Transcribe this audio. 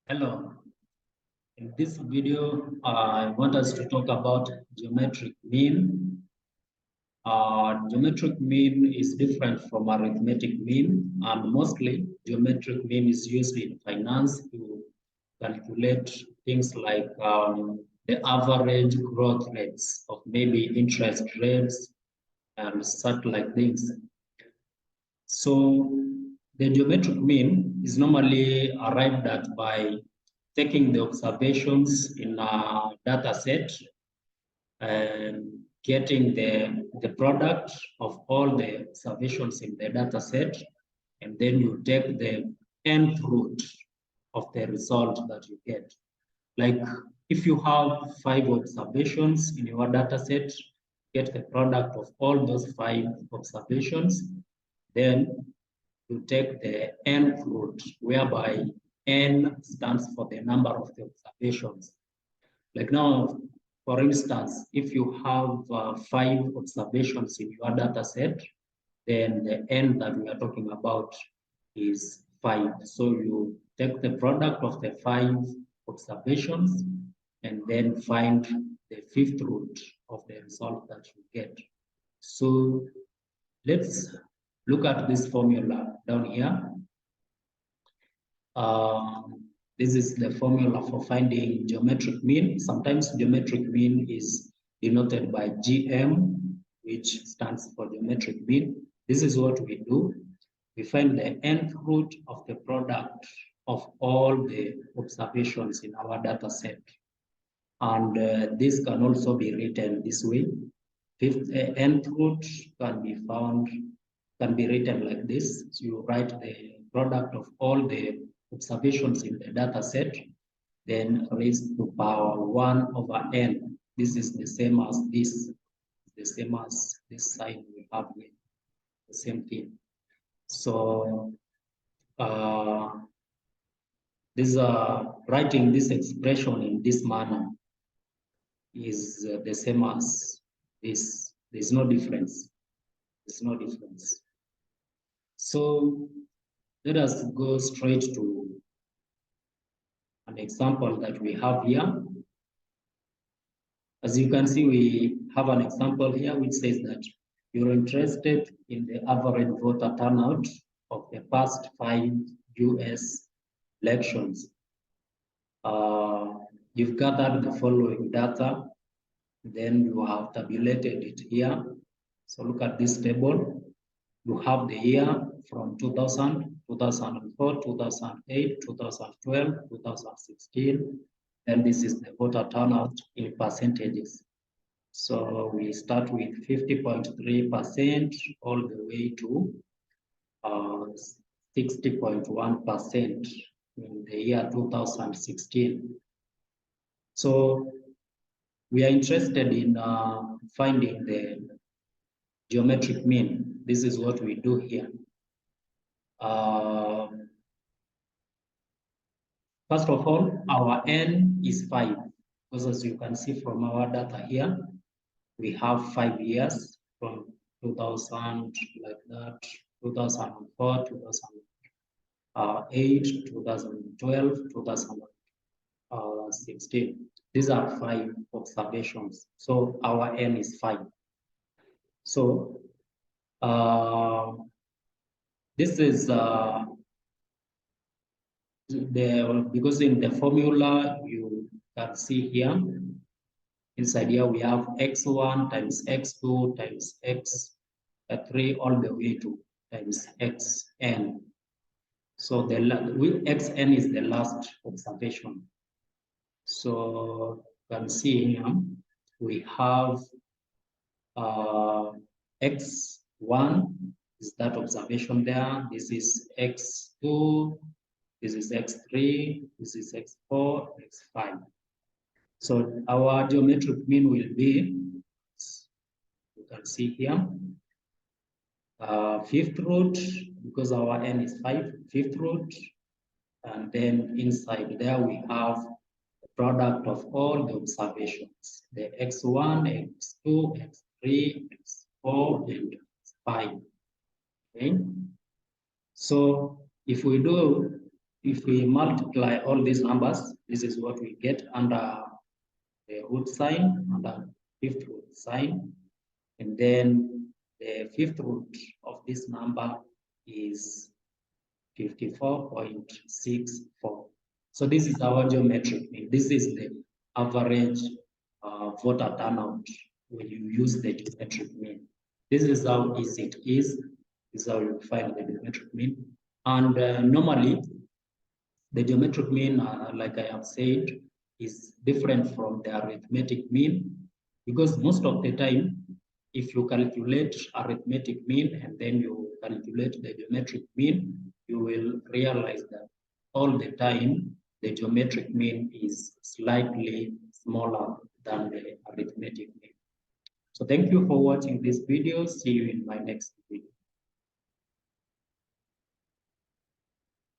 Hello, in this video, I want us to talk about geometric mean. Geometric mean is different from arithmetic mean, and mostly geometric mean is used in finance to calculate things like the average growth rates of maybe interest rates and such like things. So the geometric mean is normally arrived at by taking the observations in a data set and getting the product of all the observations in the data set, and then you take the end root of the result that you get. Like if you have 5 observations in your data set, get the product of all those 5 observations, then you take the n root, whereby n stands for the number of the observations. Like now, for instance, if you have 5 observations in your data set, then the n that we are talking about is 5. So you take the product of the 5 observations and then find the 5th root of the result that you get. So let's look at this formula down here. This is the formula for finding geometric mean. Sometimes geometric mean is denoted by GM, which stands for geometric mean. This is what we do. We find the nth root of the product of all the observations in our data set. And this can also be written this way. Nth root can be written like this. So you write the product of all the observations in the data set, then raised to power 1 over n. This is the same as this, the same as this sign we have here, the same thing. So writing this expression in this manner is the same as this. There's no difference. There's no difference. So let us go straight to an example that we have here. As you can see, we have an example here which says that you're interested in the average voter turnout of the past 5 US elections. You've gathered the following data, then you have tabulated it here. So look at this table. You have the year from 2000, 2004, 2008, 2012, 2016, and this is the voter turnout in percentages. So we start with 50.3% all the way to 60.1% in the year 2016. So we are interested in finding the geometric mean. This is what we do here. First of all, our n is 5, because as you can see from our data here, we have 5 years from 2000, like that, 2004, 2008, 2012, 2016. These are 5 observations. So our n is 5. So this is because in the formula you can see here, inside here we have x1 times x2 times x3 all the way to times xn. So the xn is the last observation. So you can see here we have x1 is that observation there. This is x2, this is x3, this is x4, x5. So our geometric mean will be, you can see here, 5th root, because our n is 5, 5th root, and then inside there we have the product of all the observations, the x1, x2, x3, x4, and x5. Okay, so if we do if we multiply all these numbers, this is what we get under the root sign, under fifth root sign. And then the fifth root of this number is 54.64. So this is our geometric mean. This is the average voter turnout when you use the geometric mean. This is how easy it is. This is how you find the geometric mean. And normally, the geometric mean, like I have said, is different from the arithmetic mean, because most of the time, if you calculate arithmetic mean and then you calculate the geometric mean, you will realize that all the time the geometric mean is slightly smaller than the arithmetic mean. So thank you for watching this video. See you in my next video.